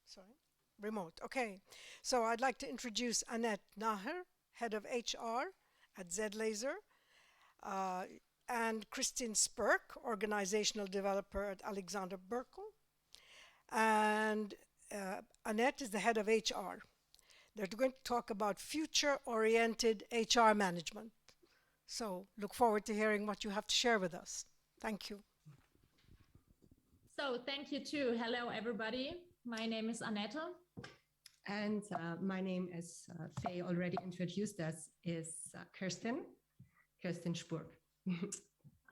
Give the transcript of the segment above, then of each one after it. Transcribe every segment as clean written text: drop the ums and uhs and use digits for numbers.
Sorry, remote. Okay. So I'd like to introduce Annette Näher, Head of HR at ZLaser, uh, and Kerstin Spurk, Organizational Developer at Alexander Berkel. And Annette is the Head of HR. They're going to talk about future-oriented HR management. So look forward to hearing what you have to share with us. Thank you. So thank you too. Hello, everybody. My name is Annette. And my name, as Faye already introduced us, is Kerstin Spurk.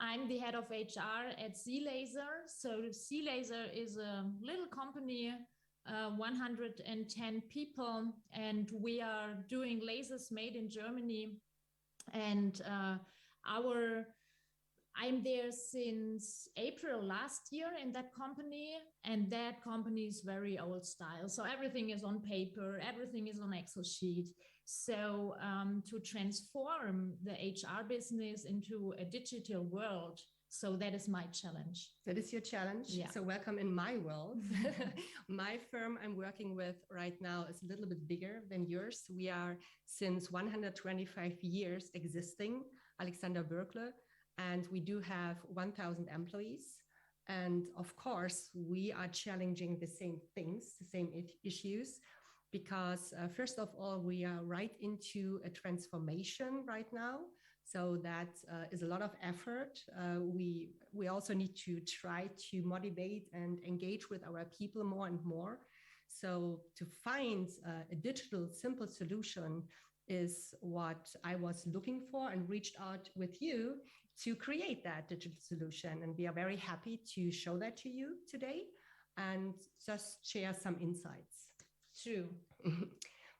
I'm the head of HR at ZLaser. So ZLaser is a little company, 110 people, and we are doing lasers made in Germany. And I'm there since April last year in that company, and that company is very old style. So everything is on paper, everything is on Excel sheet. So to transform the HR business into a digital world, so that is my challenge. That is your challenge. Yeah. So welcome in my world. My firm I'm working with right now is a little bit bigger than yours. We are since 125 years existing, Alexander Berkel. And we do have 1,000 employees. And of course, we are challenging the same things, the same issues, because first of all, we are right into a transformation right now. So that is a lot of effort. We also need to try to motivate and engage with our people more and more. So to find a digital simple solution is what I was looking for and reached out with you to create that digital solution. And we are very happy to show that to you today and just share some insights. True.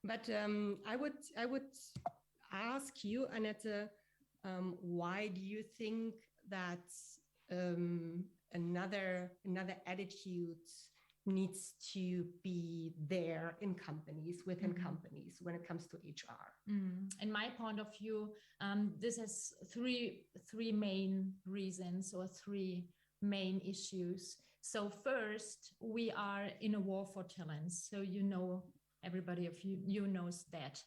But I would ask you, Annette, why do you think that another attitude needs to be there in companies, within companies, when it comes to HR? In my point of view, this has three main reasons or three main issues. So first, we are in a war for talents. So everybody of you knows that.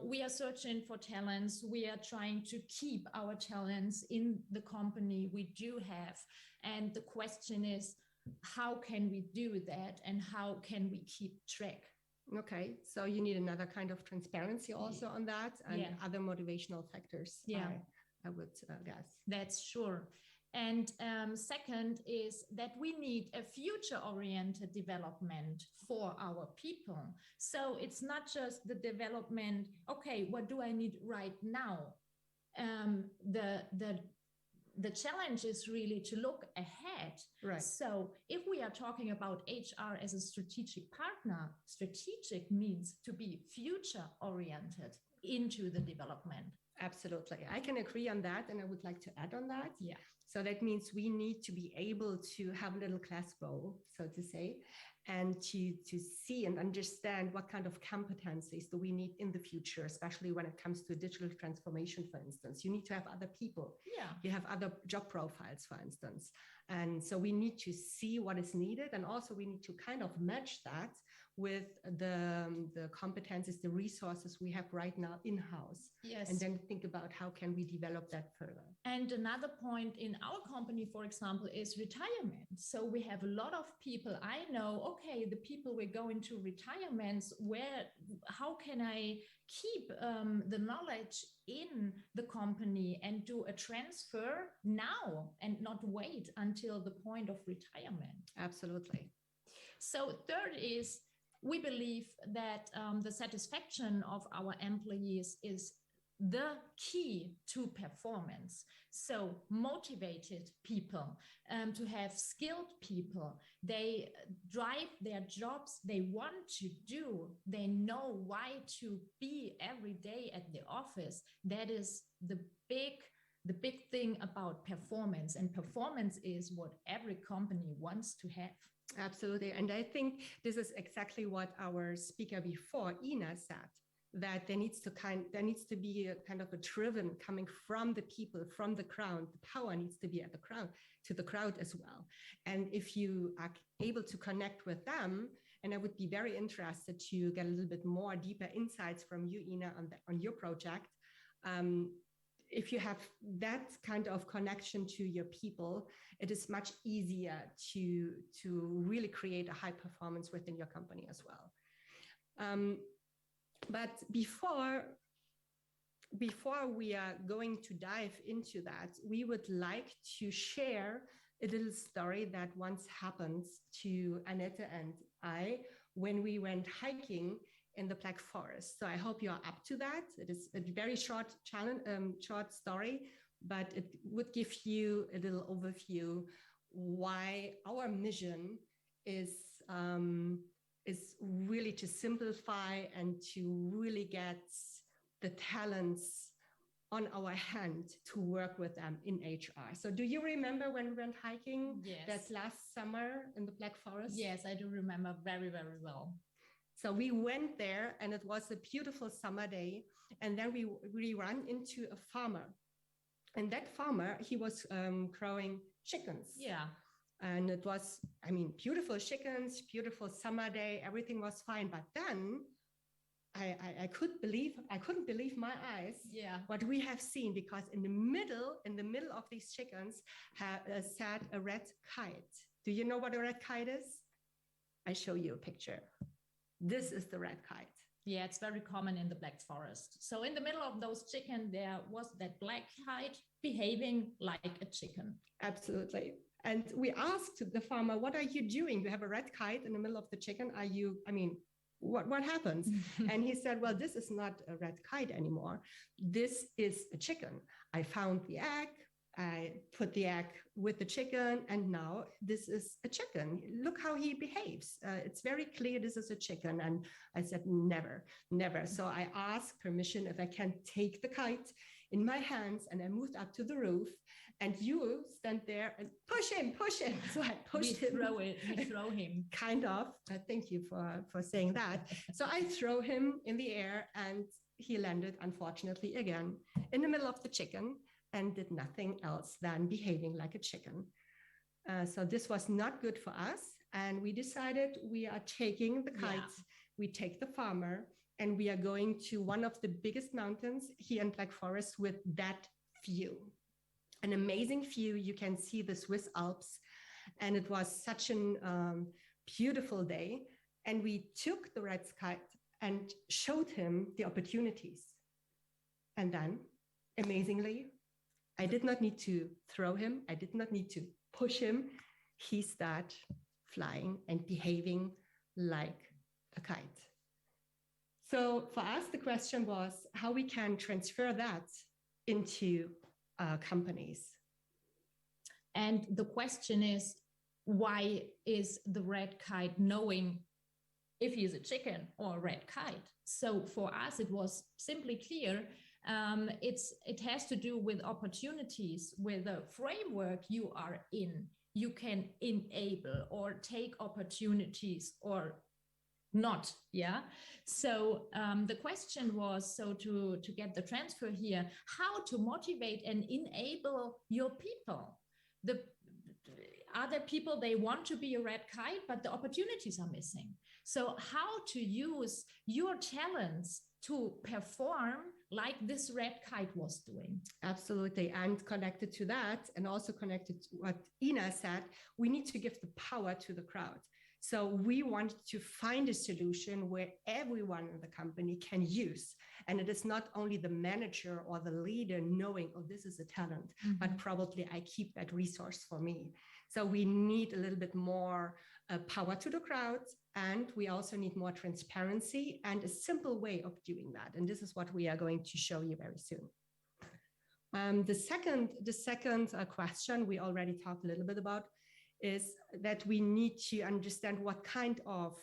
We are searching for talents. We are trying to keep our talents in the company we do have. And the question is, how can we do that and how can we keep track? Okay, so you need another kind of transparency also on that and other motivational factors. I would guess. That's sure. And second is that we need a future-oriented development for our people. So it's not just the development, okay, what do I need right now? The challenge is really to look ahead. Right. So if we are talking about HR as a strategic partner, strategic means to be future oriented into the development. Absolutely. I can agree on that. And I would like to add on that. Yeah. So that means we need to be able to have a little class bow, so to say, and to see and understand what kind of competencies do we need in the future, especially when it comes to digital transformation, for instance. You need to have other people. Yeah. You have other job profiles, for instance. And so we need to see what is needed. And also we need to kind of match that with the competencies, the resources we have right now in-house. Yes. And then think about how can we develop that further. And another point in our company, for example, is retirement. So we have a lot of people. I know, okay, the people we're going to retirements, how can I keep the knowledge in the company and do a transfer now and not wait until the point of retirement? Absolutely. So third is, we believe that the satisfaction of our employees is the key to performance. So motivated people, to have skilled people, they drive their jobs, they want to do, they know why to be every day at the office. That is the big thing about performance, and performance is what every company wants to have. Absolutely. And I think this is exactly what our speaker before, Ina, said, that there needs to be a kind of a driven coming from the people, from the crowd. The power needs to be at the crowd, to the crowd as well. And if you are able to connect with them And I would be very interested to get a little bit more deeper insights from you, Ina, on your project. If you have that kind of connection to your people, it is much easier to really create a high performance within your company as well. But before we are going to dive into that, we would like to share a little story that once happened to Annette and I when we went hiking in the Black Forest. So I hope you are up to that. It is a very short story, but it would give you a little overview why our mission is really to simplify and to really get the talents on our hand to work with them in HR. So do you remember when we went hiking? Yes. That last summer in the Black Forest? Yes, I do remember very, very well. So we went there and it was a beautiful summer day. And then we ran into a farmer. And that farmer, he was growing chickens. Yeah. And it was, I mean, beautiful chickens, beautiful summer day, everything was fine. But then I couldn't believe my eyes. Yeah. What we have seen, because in the middle of these chickens sat a red kite. Do you know what a red kite is? I show you a picture. This is the red kite. Yeah, it's very common in the Black Forest. So in the middle of those chickens, there was that black kite behaving like a chicken. Absolutely. And we asked the farmer, what are you doing? You have a red kite in the middle of the chicken. What happens? And he said, well, this is not a red kite anymore. This is a chicken. I found the egg. I put the egg with the chicken, and now this is a chicken. Look how he behaves. It's very clear this is a chicken. And I said, never, never. So I asked permission if I can take the kite in my hands, and I moved up to the roof, and you stand there and push him. So I pushed him. We throw him. Kind of. Thank you for saying that. So I throw him in the air, and he landed, unfortunately, again in the middle of the chicken, and did nothing else than behaving like a chicken. So this was not good for us. And we decided we are taking the kite, we take the farmer, and we are going to one of the biggest mountains here in Black Forest with that view. An amazing view. You can see the Swiss Alps. And it was such a beautiful day. And we took the red kite and showed him the opportunities. And then, amazingly, I did not need to throw him. I did not need to push him. He started flying and behaving like a kite. So for us, the question was how we can transfer that into companies. And the question is, why is the red kite knowing if he is a chicken or a red kite? So for us, it was simply clear. It has to do with opportunities, with the framework you are in. You can enable or take opportunities or not. Yeah. So the question was, so to get the transfer here, how to motivate and enable your people. The other people, they want to be a red kite, but the opportunities are missing. So how to use your talents to perform like this red kite was doing. Absolutely. And connected to that, and also connected to what Ina said, we need to give the power to the crowd. So we want to find a solution where everyone in the company can use. And it is not only the manager or the leader knowing, oh, this is a talent, but probably I keep that resource for me. So we need a little bit more power to the crowd. And we also need more transparency and a simple way of doing that. And this is what we are going to show you very soon. The second question we already talked a little bit about is that we need to understand what kind of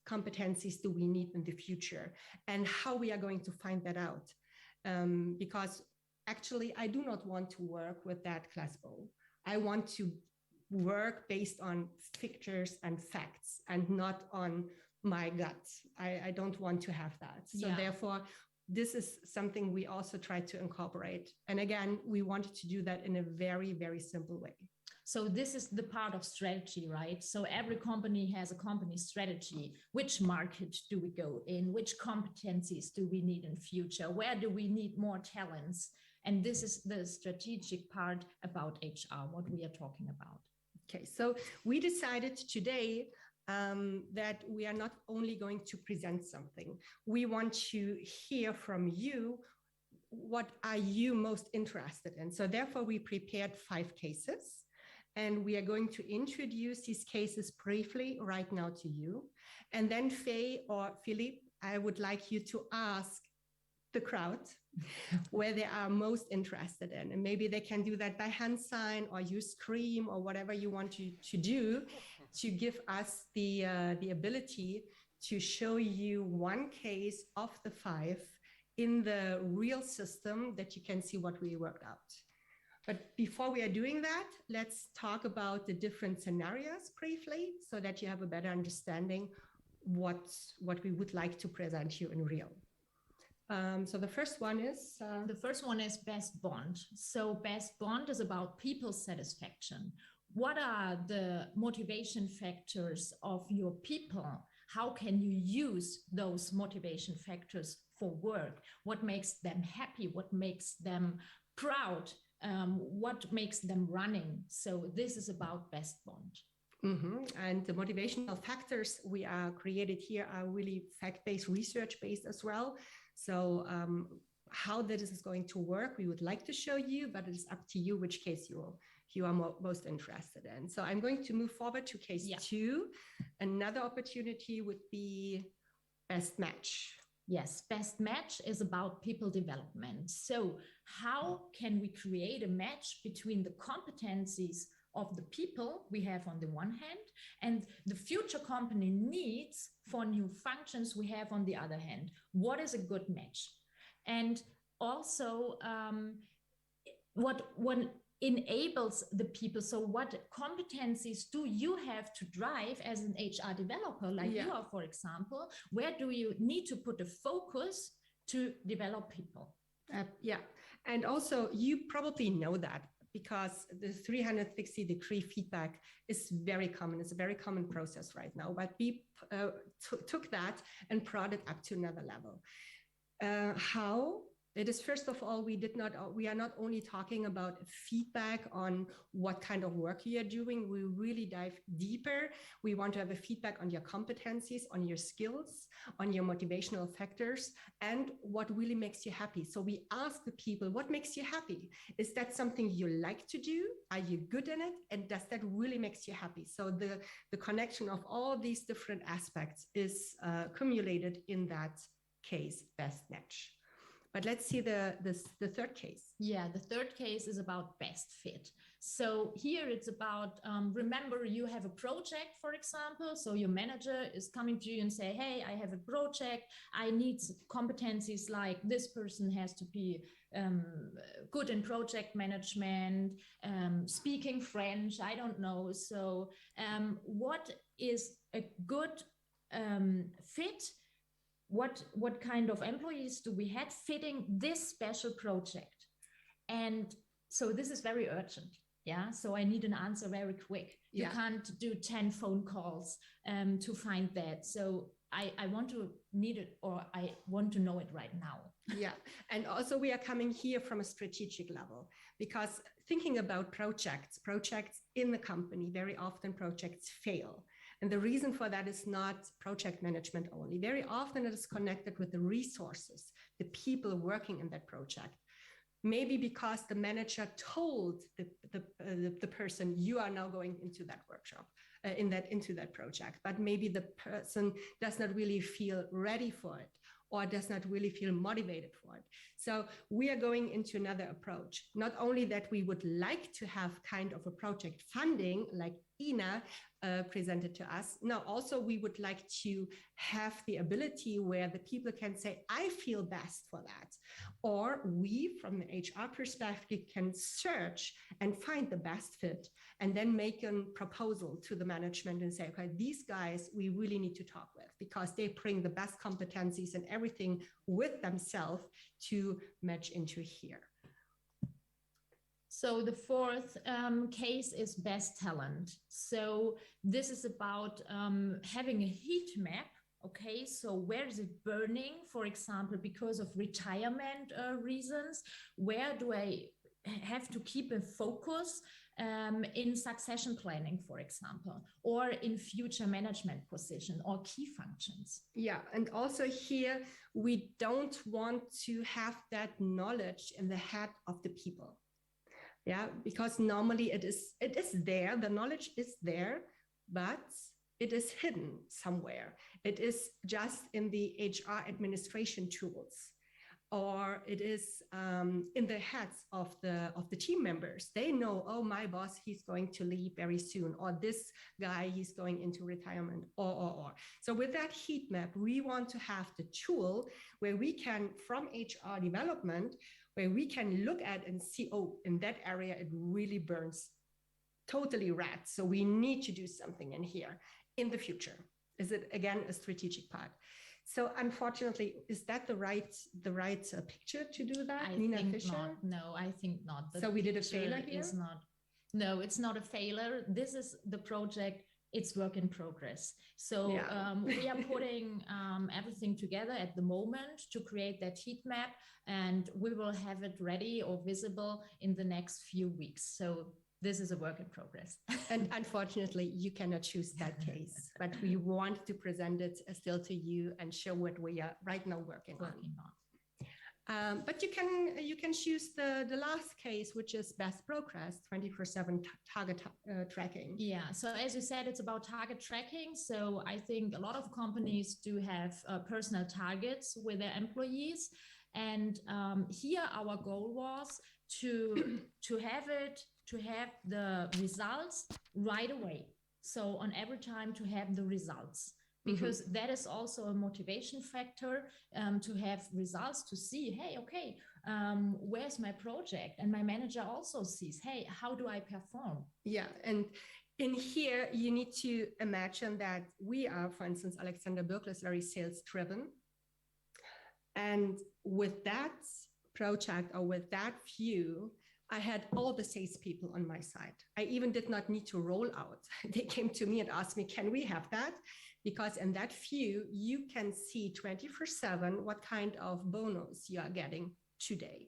competencies do we need in the future and how we are going to find that out. Because actually, I do not want to work with that class O. I want to work based on pictures and facts and not on my gut. I don't want to have that. So therefore, this is something we also try to incorporate. And again, we wanted to do that in a very, very simple way. So this is the part of strategy, right? So every company has a company strategy. Which market do we go in? Which competencies do we need in future? Where do we need more talents? And this is the strategic part about HR, what we are talking about. Okay, so we decided today that we are not only going to present something, we want to hear from you. What are you most interested in? So therefore we prepared 5 cases, and we are going to introduce these cases briefly right now to you. And then Faye or Philippe, I would like you to ask the crowd where they are most interested in. And maybe they can do that by hand sign or use scream or whatever you want to do to give us the ability to show you one case of the 5 in the real system that you can see what we worked out. But before we are doing that, let's talk about the different scenarios briefly so that you have a better understanding what we would like to present you in real. So the first one is? The first one is best bond. So best bond is about people satisfaction. What are the motivation factors of your people? How can you use those motivation factors for work? What makes them happy? What makes them proud? What makes them running? So this is about best bond. Mm-hmm. And the motivational factors we are created here are really fact-based, research-based as well. So how this is going to work, we would like to show you, but it's up to you which case you are most interested in. So I'm going to move forward to case 2. Another opportunity would be best match. Yes, best match is about people development. So how can we create a match between the competencies of the people we have on the one hand and the future company needs for new functions we have on the other hand? What is a good match? And also what enables the people. So what competencies do you have to drive as an HR developer, like you are, for example? Where do you need to put a focus to develop people? And also you probably know that because the 360-degree feedback is very common. It's a very common process right now, but we took that and brought it up to another level. How? It is, first of all, we are not only talking about feedback on what kind of work you are doing, we really dive deeper. We want to have a feedback on your competencies, on your skills, on your motivational factors, and what really makes you happy. So we ask the people, what makes you happy? Is that something you like to do? Are you good in it? And does that really makes you happy? So the connection of all these different aspects is accumulated in that case, best match. But let's see the third case. Yeah, the third case is about best fit. So here it's about, remember you have a project, for example. So your manager is coming to you and say, hey, I have a project. I need competencies like this person has to be good in project management, speaking French, I don't know. So what is a good fit? What kind of employees do we have fitting this special project? And so this is very urgent. Yeah. So I need an answer very quick. You can't do 10 phone calls to find that. So I want to need it, or I want to know it right now. Yeah. And also we are coming here from a strategic level, because thinking about projects in the company, very often projects fail. And the reason for that is not project management only. Very often it is connected with the resources, the people working in that project. Maybe because the manager told the person, you are now going into that workshop, into that project, but maybe the person does not really feel ready for it, or does not really feel motivated for it. So we are going into another approach. Not only that we would like to have kind of a project funding like Ina presented to us. Now, also we would like to have the ability where the people can say, I feel best for that. Or we, from the HR perspective, can search and find the best fit and then make a proposal to the management and say, okay, these guys we really need to talk with because they bring the best competencies and everything with themselves to match into here. So the fourth case is best talent. So this is about having a heat map. Okay, so where is it burning, for example, because of retirement reasons? Where do I have to keep a focus in succession planning, for example, or in future management position or key functions? Yeah, and also here, we don't want to have that knowledge in the head of the people. Yeah, because normally it is there, the knowledge is there, but it is hidden somewhere. It is just in the HR administration tools, or it is in the heads of the team members. They know, oh, my boss, he's going to leave very soon, or this guy, he's going into retirement, or. So with that heat map, we want to have the tool where we can, from HR development, where we can look at and see, oh, in that area, it really burns totally red. So we need to do something in here in the future. Is it, again, a strategic part? So unfortunately, is that the right picture to do that, I Nina think Fischer? not. No, I think not. So we did a failure here? No, it's not a failure. This is the project. It's work in progress. So Yeah. we are putting everything together at the moment to create that heat map, and we will have it ready or visible in the next few weeks. So this is a work in progress. And unfortunately, you cannot choose that case, but we want to present it still to you and show what we are right now working on. But you can choose the last case, which is best progress, 24/7 target tracking. Yeah. So as you said, it's about target tracking. So I think a lot of companies do have personal targets with their employees, and here our goal was to have the results right away. So on every time to have the results, because that is also a motivation factor to have results, to see, hey, okay, where's my project? And my manager also sees, hey, how do I perform? Yeah, and in here, you need to imagine that we are, for instance, Alexander Berkler is very sales driven. And with that project or with that view, I had all the salespeople on my side. I even did not need to roll out. They came to me and asked me, can we have that? Because in that view, you can see 24/7 what kind of bonus you are getting today.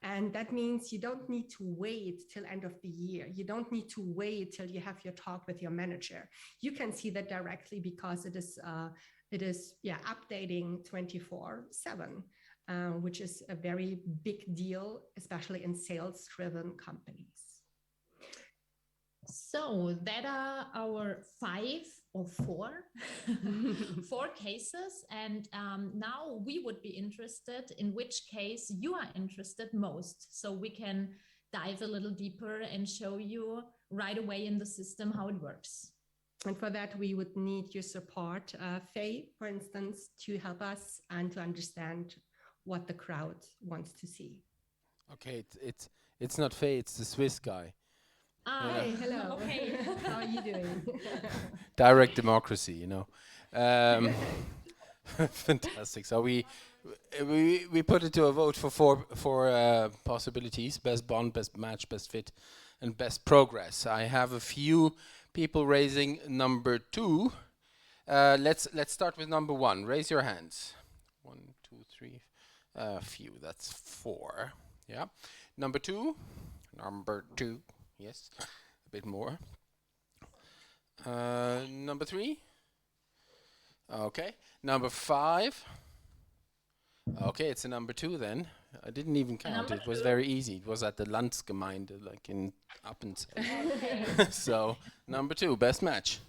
And that means you don't need to wait till end of the year. You don't need to wait till you have your talk with your manager. You can see that directly because it is updating 24/7. Which is a very big deal, especially in sales-driven companies. So that are our four cases. And now we would be interested in which case you are interested most. So we can dive a little deeper and show you right away in the system how it works. And for that, we would need your support, Faye, for instance, to help us and to understand what the crowd wants to see. Okay, it's not Faye, it's the Swiss guy. Hey, hello. Okay. How are you doing? Direct democracy, you know. Fantastic. So we put it to a vote for four possibilities: best bond, best match, best fit, and best progress. I have a few people raising number 2. Let's start with number 1. Raise your hands. 1, 2, 3. Few. That's 4. Yeah. Number 2. Yes. A bit more. Number 3. Okay. Number 5. Okay, it's a number 2 then. I didn't even count. It was very easy. It was at the Landsgemeinde, like in Appenzell. Okay. So, number 2, best match.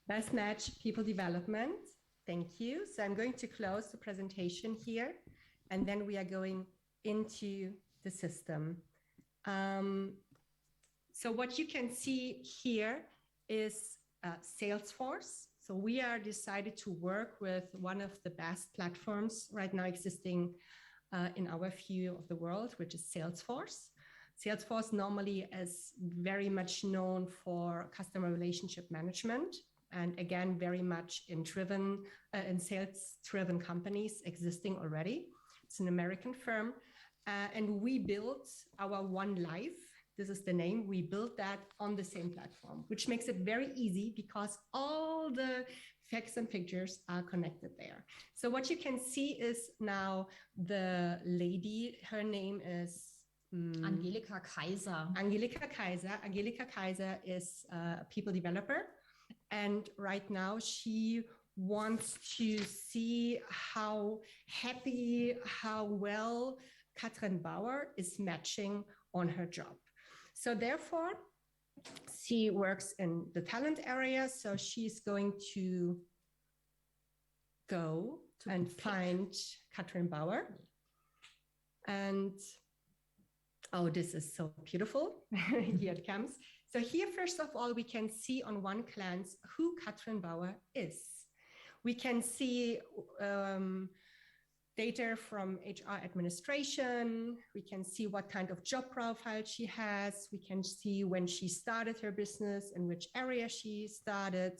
Best match, people development. Thank you. So I'm going to close the presentation here, and then we are going into the system. So what you can see here is Salesforce. So we are decided to work with one of the best platforms right now existing in our view of the world, which is Salesforce. Salesforce normally is very much known for customer relationship management, and again, very much in sales-driven companies existing already. It's an American firm, and we built our One Life this is the name, we built that on the same platform, which makes it very easy because all the facts and pictures are connected there. So what you can see is now the lady, her name is Angelika Kaiser. Angelika Kaiser. Angelika Kaiser is a people developer. And right now she wants to see how happy, how well Katrin Bauer is matching on her job. So therefore, she works in the talent area. So she's going to go and find Katrin Bauer. And oh, this is so beautiful. Here it comes. So here, first of all, we can see on one glance who Katrin Bauer is. We can see data from HR administration. We can see what kind of job profile she has. We can see when she started her business, in which area she started.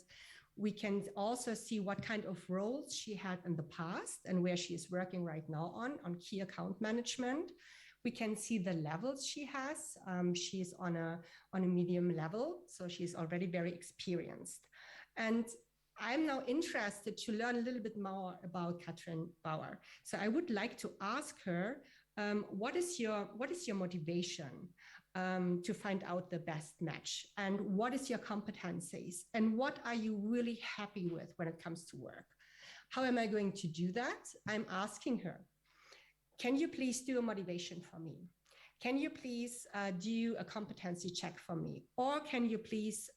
We can also see what kind of roles she had in the past and where she is working right now on key account management. We can see the levels she has. She's on a medium level, so she's already very experienced. And I'm now interested to learn a little bit more about Katrin Bauer. So I would like to ask her, what is your motivation to find out the best match? And what is your competencies? And what are you really happy with when it comes to work? How am I going to do that? I'm asking her, can you please do a motivation for me? Can you please do a competency check for me? Or can you please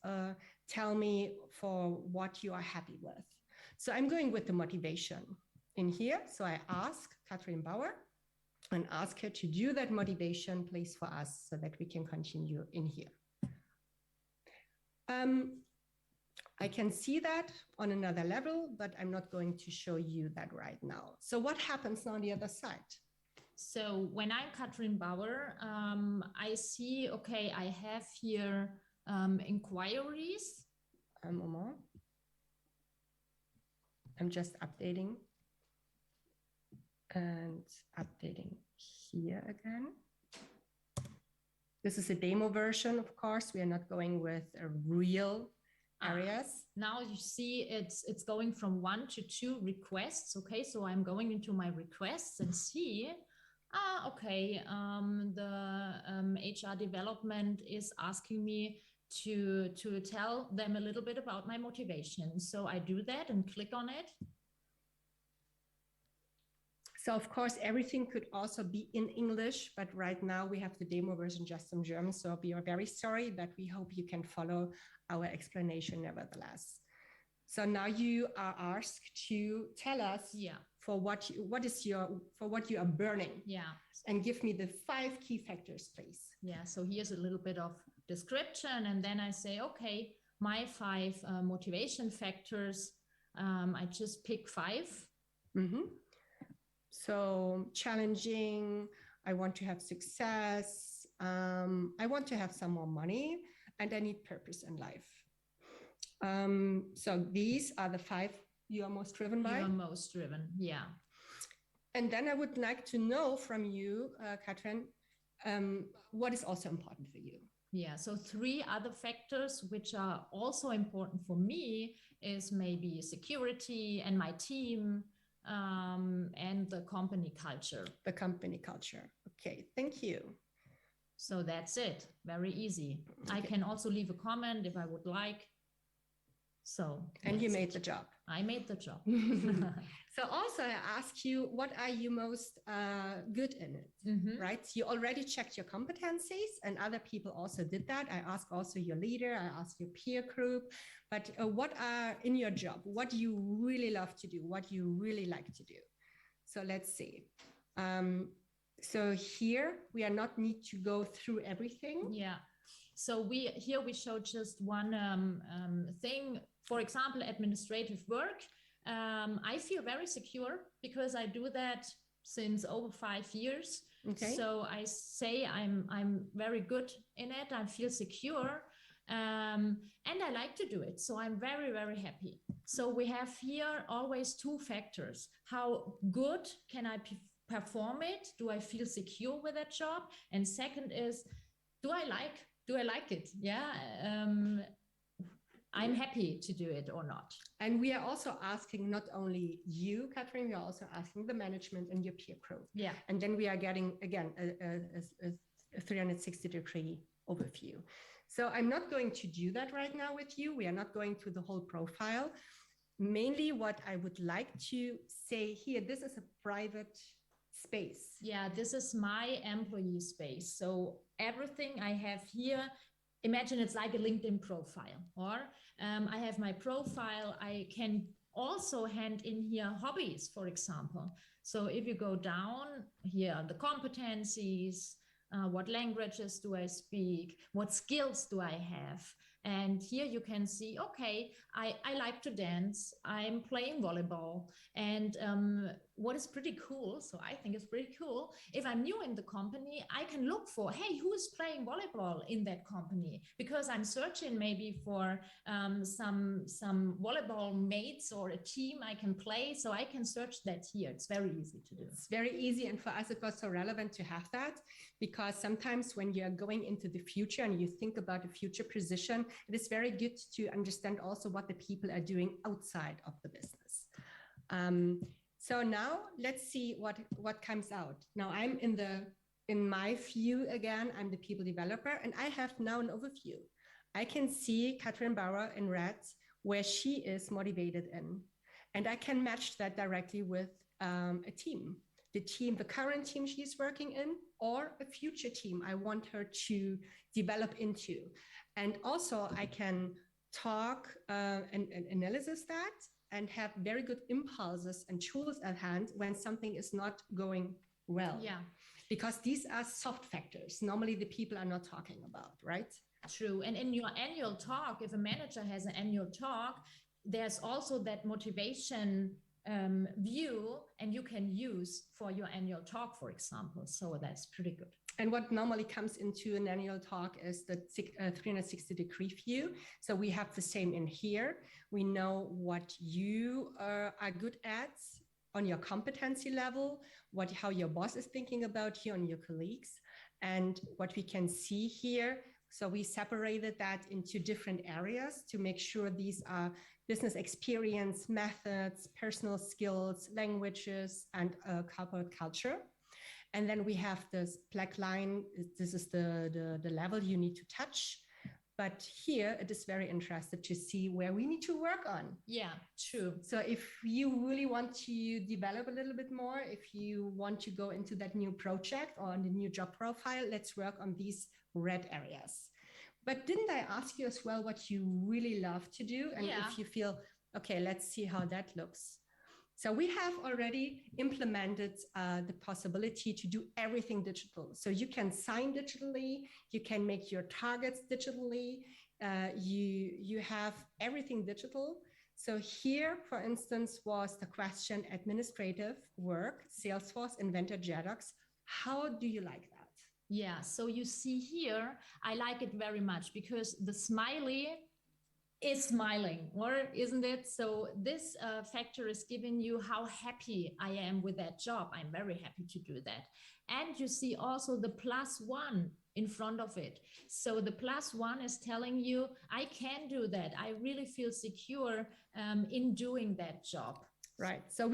tell me for what you are happy with? So I'm going with the motivation in here. So I ask Katrin Bauer and ask her to do that motivation, please, for us so that we can continue in here. I can see that on another level, but I'm not going to show you that right now. So what happens now on the other side? So when I'm Katrin Bauer, I see, okay, I have here inquiries. Moment. I'm just updating and updating here again. This is a demo version, of course. We are not going with a real areas. Now you see it's going from 1 to 2 requests. Okay, so I'm going into my requests and see, okay, the HR development is asking me to tell them a little bit about my motivation. So I do that and click on it. So of course, everything could also be in English, but right now we have the demo version just in German. So we are very sorry, but we hope you can follow our explanation nevertheless. So now you are asked to tell us for what you are burning. Yeah. And give me the 5 key factors, please. Yeah, so here's a little bit of description. And then I say, okay, my 5 motivation factors, I just pick 5. Mm-hmm. So challenging, I want to have success, I want to have some more money, and I need purpose in life. So these are the 5 you are most driven by? You are most driven, yeah. And then I would like to know from you, Katrin, what is also important for you? Yeah, so 3 other factors which are also important for me is maybe security and my team, and the company culture. The company culture. Okay, thank you. So that's it. Very easy. Okay. I can also leave a comment if I would like. So. And you made the job. I made the job. So also I ask you, what are you most good in it, right? You already checked your competencies and other people also did that. I ask also your leader, I ask your peer group, but what are in your job? What do you really love to do? What you really like to do? So let's see. So here we are not need to go through everything. Yeah. So we show just one thing. For example, administrative work. I feel very secure because I do that since over 5 years. Okay. So I say I'm very good in it. I feel secure, and I like to do it. So I'm very, very happy. So we have here always 2 factors. How good can I perform it? Do I feel secure with that job? And second is, do I like it? Yeah. I'm happy to do it or not. And we are also asking not only you, Catherine, we are also asking the management and your peer group. Yeah. And then we are getting, again, a 360-degree overview. So I'm not going to do that right now with you. We are not going through the whole profile. Mainly what I would like to say here, this is a private space. Yeah, this is my employee space. So everything I have here, imagine it's like a LinkedIn profile, or I have my profile. I can also hand in here hobbies, for example. So if you go down here, the competencies, what languages do I speak? What skills do I have? And here you can see, okay, I like to dance. I'm playing volleyball. And what is pretty cool, so I think it's pretty cool, if I'm new in the company, I can look for, hey, who is playing volleyball in that company? Because I'm searching maybe for some volleyball mates or a team I can play. So I can search that here. It's very easy to do. It's very easy. And for us, it was so relevant to have that, because sometimes when you're going into the future and you think about a future position, it is very good to understand also what the people are doing outside of the business. So now let's see what comes out. Now I'm in my view again, I'm the people developer, and I have now an overview. I can see Catherine Bauer in red, where she is motivated in, and I can match that directly with a team. The current team she's working in, or a future team I want her to develop into. And also I can talk and analyze that and have very good impulses and tools at hand when something is not going well. Yeah. Because these are soft factors. Normally the people are not talking about, right? True. And in your annual talk, if a manager has an annual talk, there's also that motivation view, and you can use for your annual talk, for example. So that's pretty good. And what normally comes into an annual talk is the 360-degree view. So we have the same in here. We know what you are good at on your competency level, how your boss is thinking about you and your colleagues, and what we can see here. So we separated that into different areas to make sure these are business experience, methods, personal skills, languages, and corporate culture. And then we have this black line. This is the level you need to touch. But here it is very interesting to see where we need to work on. Yeah, true. So if you really want to develop a little bit more, if you want to go into that new project or on the new job profile, let's work on these red areas. But didn't I ask you as well what you really love to do? And if you feel, okay, let's see how that looks. So we have already implemented the possibility to do everything digital. So you can sign digitally, you can make your targets digitally, you have everything digital. So here, for instance, was the question administrative work, Salesforce, Inventor, Jedox. How do you like that? Yeah, so you see here, I like it very much because the smiley is smiling, or isn't it? So this factor is giving you how happy I am with that job. I'm very happy to do that. And you see also the +1 in front of it. So the +1 is telling you, I can do that. I really feel secure in doing that job. Right. So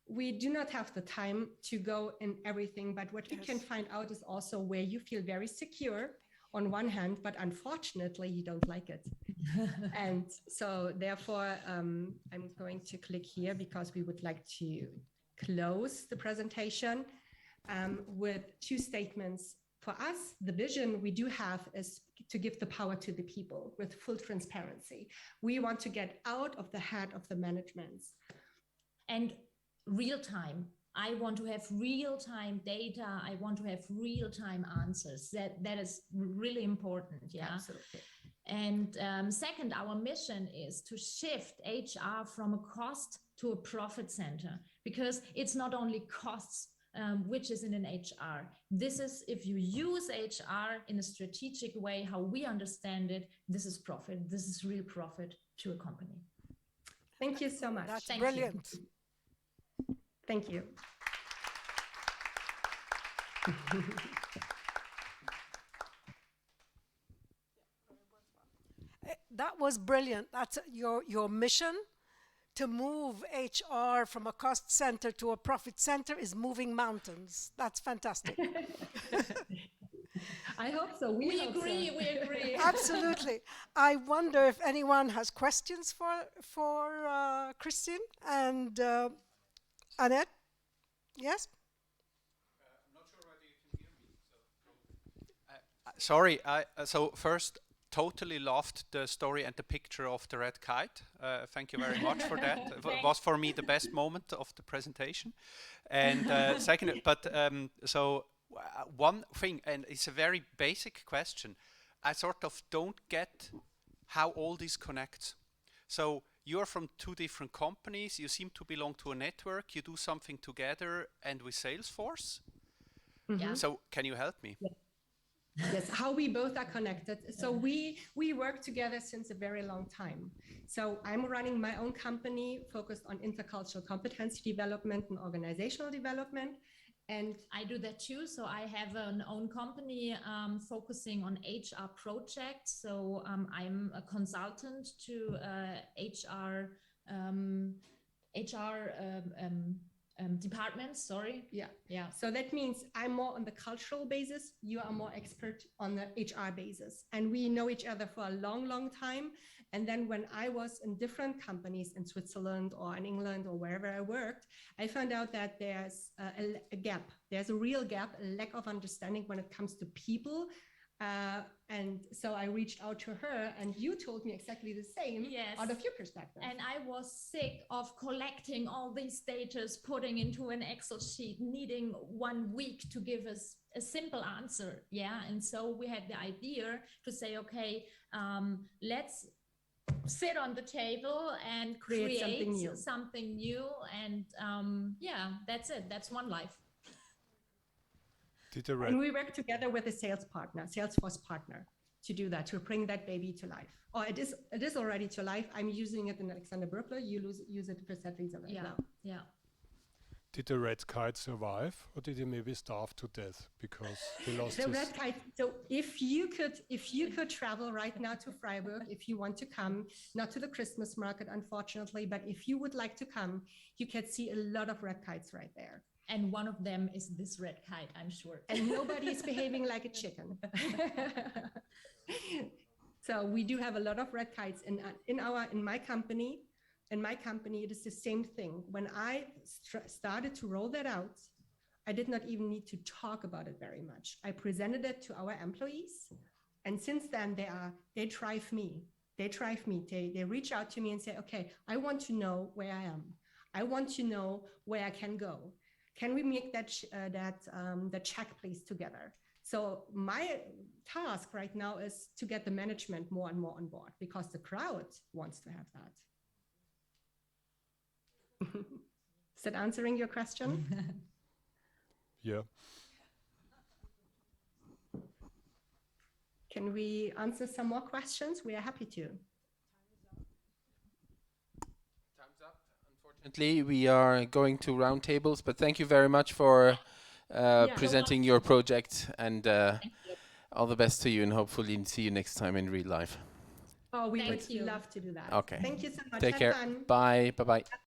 we do not have the time to go in everything, but what we can find out is also where you feel very secure on one hand, but unfortunately you don't like it. And so therefore I'm going to click here because we would like to close the presentation with 2 statements. For us, the vision we do have is to give the power to the people with full transparency. We want to get out of the head of the management. And real time. I want to have real-time data. I want to have real-time answers. That is really important. Yeah, absolutely. And second, our mission is to shift HR from a cost to a profit center, because it's not only costs, which is in an HR. This is, if you use HR in a strategic way, how we understand it, this is profit. This is real profit to a company. Thank you so much. That's brilliant. Thank you. That was brilliant. That's your mission to move HR from a cost center to a profit center is moving mountains. That's fantastic. I hope so. We hope agree. so. We agree. Absolutely. I wonder if anyone has questions for Christine and Annette. Yes. I'm not sure whether you can hear me. Sorry. So first, totally loved the story and the picture of the red kite. Thank you very much for that. It was for me the best moment of the presentation. And second, but one thing, and it's a very basic question. I sort of don't get how all this connects. So you're from two different companies. You seem to belong to a network. You do something together and with Salesforce. Yeah. So can you help me? Yes, how we both are connected. So we work together since a very long time. So I'm running my own company focused on intercultural competency development and organizational development. And I do that too. So I have an own company focusing on HR projects. So I'm a consultant to HR departments. Sorry. Yeah. So that means I'm more on the cultural basis. You are more expert on the HR basis. And we know each other for a long, long time. And then when I was in different companies in Switzerland or in England or wherever I worked, I found out that there's a gap. There's a real gap, a lack of understanding when it comes to people. And so I reached out to her, and you told me exactly the same. Yes. Out of your perspective. And I was sick of collecting all these data, putting into an Excel sheet, needing 1 week to give us a simple answer. Yeah. And so we had the idea to say, okay, let's sit on the table and create something new. And yeah, that's it. That's one life. And we work together with a Salesforce partner to do that, to bring that baby to life. Or it is already to life. I'm using it in Alexander Berkler. You use it for Settlisa right now. Yeah. Did the red kite survive, or did he maybe starve to death because he lost the his... red kite. So if you could travel right now to Freiburg, if you want to come, not to the Christmas market, unfortunately, but if you would like to come, you can see a lot of red kites right there. And one of them is this red kite, I'm sure. And nobody is behaving like a chicken. So we do have a lot of red kites in my company. In my company, it is the same thing. When I started to roll that out, I did not even need to talk about it very much. I presented it to our employees, and since then they drive me. They reach out to me and say, okay, I want to know where I am. I want to know where I can go. Can we make the check, please, together? So my task right now is to get the management more and more on board, because the crowd wants to have that. Is that answering your question? Yeah. Can we answer some more questions? We are happy to. Time's up. Unfortunately, we are going to roundtables, but thank you very much for presenting your project, and all the best to you, and hopefully see you next time in real life. Oh, we would Thank you. love to do that. Okay. Thank you so much. Take Have care. fun. Bye. Bye-bye.